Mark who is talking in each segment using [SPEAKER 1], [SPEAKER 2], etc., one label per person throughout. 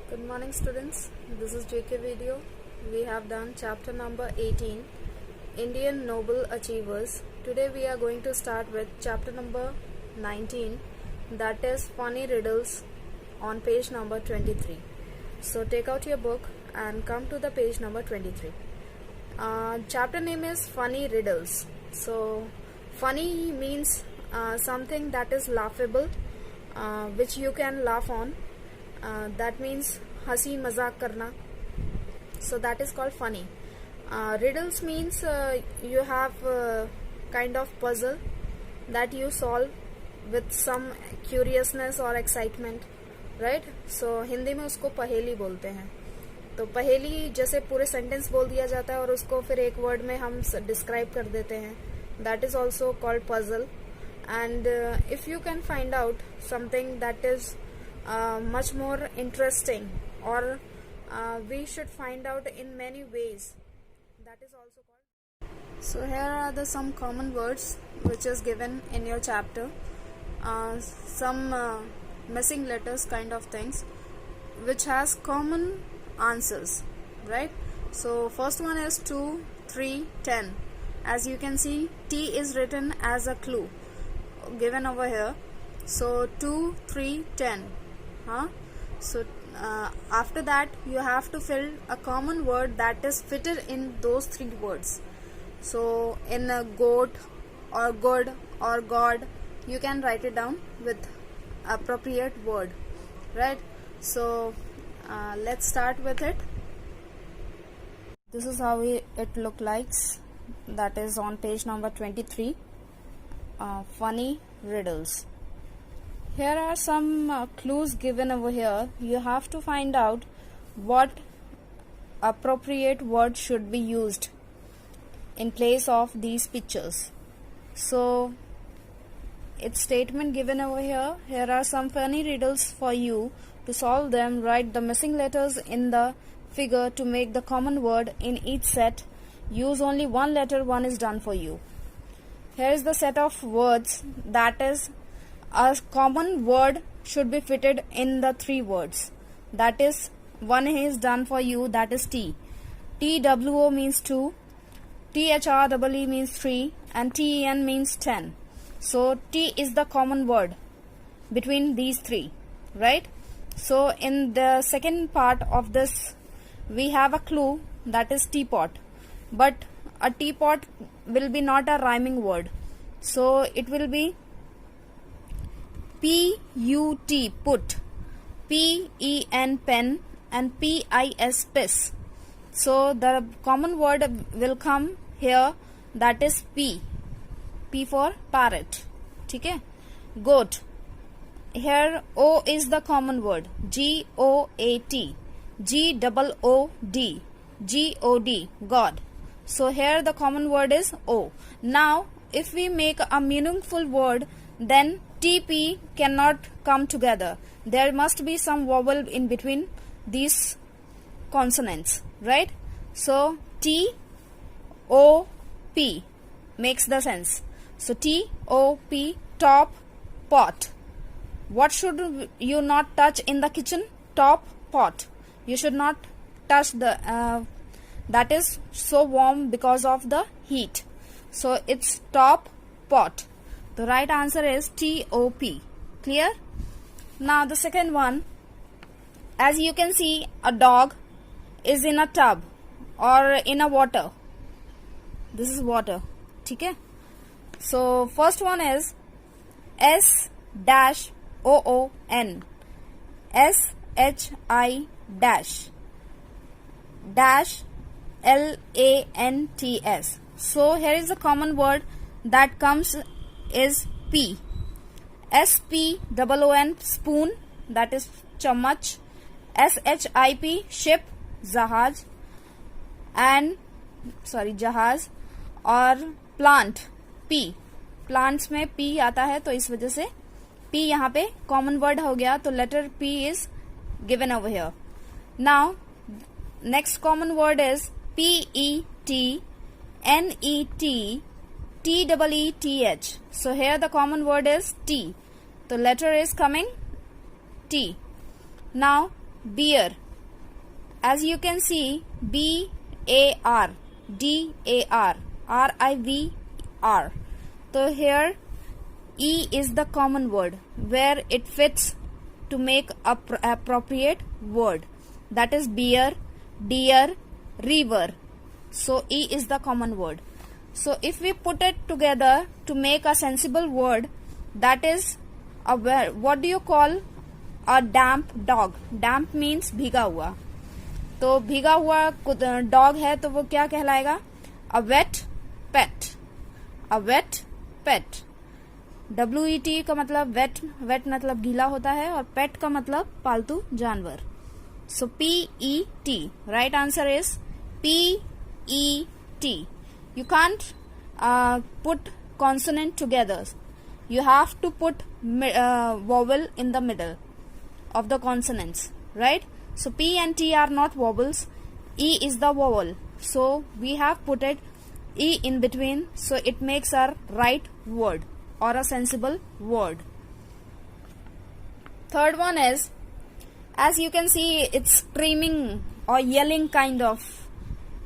[SPEAKER 1] Good morning students, this is JK video. We have done chapter number 18, Indian Noble Achievers. Today we are going to start with chapter number 19, that is Funny Riddles, on page number 23. So take out your book and come to the page number 23. Chapter name is Funny Riddles. So funny means something that is laughable, which you can laugh on. That means हंसी मजाक करना. So that is called funny. Riddles means you have kind of puzzle that you solve with some curiousness or excitement, right? So Hindi में उसको पहेली बोलते हैं. तो पहेली जैसे पूरे सेंटेंस बोल दिया जाता है और उसको फिर एक वर्ड में हम डिस्क्राइब कर देते हैं. That is also called puzzle. And if you can find out something that is much more interesting, or we should find out in many ways, that is also called. So here are some common words which is given in your chapter, some missing letters kind of things which has common answers, right? So first one is 2, 3, 10. As you can see, T is written as a clue given over here. So 2, 3, 10. So after that you have to fill a common word that is fitted in those three words. So in a goat or good or god, you can write it down with appropriate word, right? So let's start with it. This is how it look like. That is on page number 23. Funny riddles. Here are some clues given over here. You have to find out what appropriate word should be used in place of these pictures. So it's statement given over here. Here are some funny riddles for you. To solve them, write the missing letters in the figure to make the common word in each set. Use only one letter, one is done for you. Here is the set of words, that is a common word should be fitted in the three words. That is, one is done for you, that is T. TWO means 2, THREE means 3, and TEN means 10. So T is the common word between these three, right? So in the second part of this, we have a clue, that is teapot. But a teapot will be not a rhyming word. So it will be P-U-T, put, P-E-N, pen, and P-I-S, piss. So the common word will come here, that is P. P for parrot. Okay? Goat. Here O is the common word, G-O-A-T, G-O-O-D, G-O-D, God. So here the common word is O. Now if we make a meaningful word, then TP cannot come together. There must be some vowel in between these consonants, right? So T-O-P makes the sense. So T-O-P, top, pot. What should you not touch in the kitchen? Top, pot. You should not touch the that is so warm because of the heat. So it's top, pot. The right answer is T-O-P. Clear? Now the second one. As you can see, a dog is in a tub or in a water. This is water. Okay? So first one is S-O-O-N. S-H-I dash. Dash L-A-N-T-S. So here is the common word that comes is P. S-P-O-O-N, spoon, that is chamach. S-H-I-P, ship, jahaz, and jahaz. और plant, P. Plants में P आता है, तो इस वजह से P यहाँ पे common word हो गया, तो letter P is given over here. Now next common word is P-E-T-N-E-T, T-E-E-T-H. So here the common word is T. The letter is coming T. Now beer. As you can see, B-A-R, D-A-R, R-I-V-R. So here E is the common word where it fits to make appropriate word. That is beer, deer, river. So E is the common word. So if we put it together to make a sensible word, that is what do you call a damp dog? Damp means भीगा हुआ. तो भीगा हुआ dog है तो वो क्या कहलाएगा? A wet pet. A wet pet. WET का मतलब wet मतलब गीला होता है और pet का मतलब पालतू जानवर. So P-E-T. Right answer is P-E-T. You can't put consonant together. You have to put vowel in the middle of the consonants, right? So P and T are not vowels. E is the vowel. So we have put it E in between. So it makes our right word or a sensible word. Third one is, as you can see, it's screaming or yelling kind of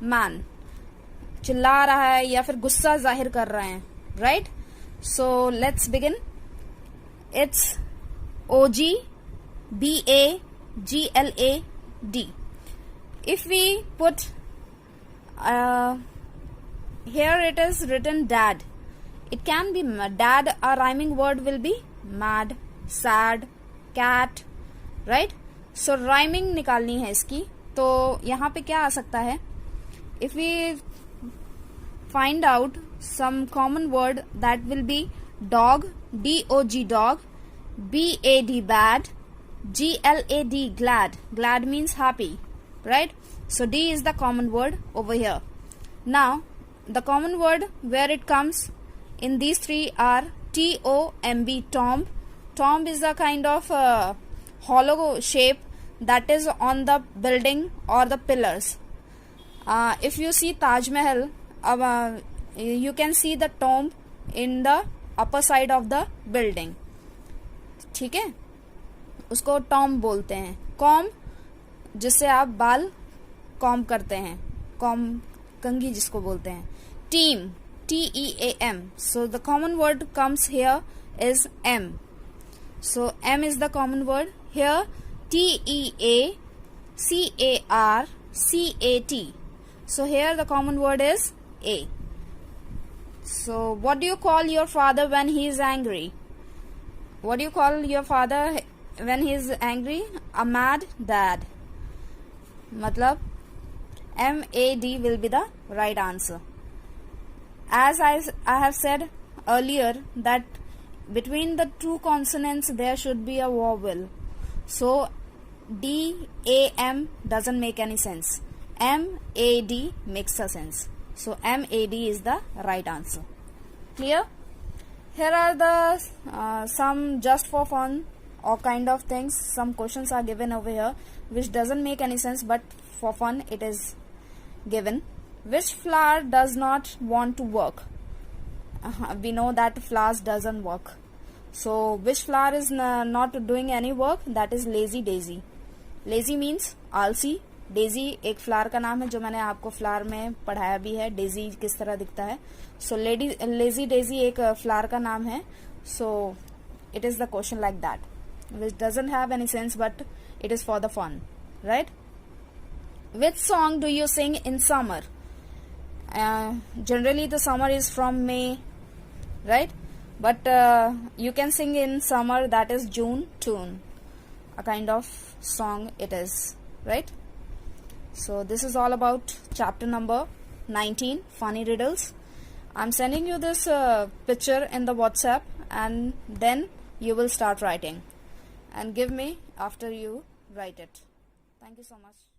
[SPEAKER 1] man. चिल्ला रहा है या फिर गुस्सा जाहिर कर रहे हैं, right? So let's begin. It's O-G-B-A-G-L-A-D. If we put here it is written dad. It can be dad. A rhyming word will be mad, sad, cat, right? So rhyming निकालनी है इसकी. तो यहाँ पे क्या आ सकता है? If we find out some common word, that will be dog, D-O-G dog, B-A-D bad, G-L-A-D glad. Glad means happy, right? So D is the common word over here. Now the common word where it comes in these three are T-O-M-B, tomb. Tomb is a kind of hollow shape that is on the building or the pillars. If you see Taj Mahal, you can see the tomb in the upper side of the building. ठीक है, उसको Tom बोलते हैं. Com जिससे आप बाल com करते हैं, कॉम कंघी जिसको बोलते हैं. Team, T-E-A-M. So the common word comes here is M. So M is the common word here. T-E-A-C-A-R-C-A-T. So here the common word is A. So what do you call your father when he is angry? What do you call your father when he is angry? A mad dad. मतलब M-A-D will be the right answer. As I have said earlier that between the two consonants there should be a vowel. So D-A-M doesn't make any sense. M-A-D makes a sense. So M-A-D is the right answer. Clear? Here are the some just for fun or kind of things. Some questions are given over here which doesn't make any sense, but for fun it is given. Which flower does not want to work? We know that flowers doesn't work. So which flower is not doing any work? That is lazy daisy. Lazy means आलसी. Daisy एक flower का नाम है जो मैंने आपको flower में पढ़ाया भी है, डेजी किस तरह दिखता है. सो लेजी डेजी एक फ्लावर का नाम है. So it is the question like that which doesn't have any sense but it is for the fun, right? Which song do you sing in summer? Generally the summer is from May, right? But you can sing in summer, that is June tune, a kind of song it is, right? So this is all about chapter number 19, funny riddles. I'm sending you this picture in the WhatsApp and then you will start writing and give me after you write it. Thank you so much.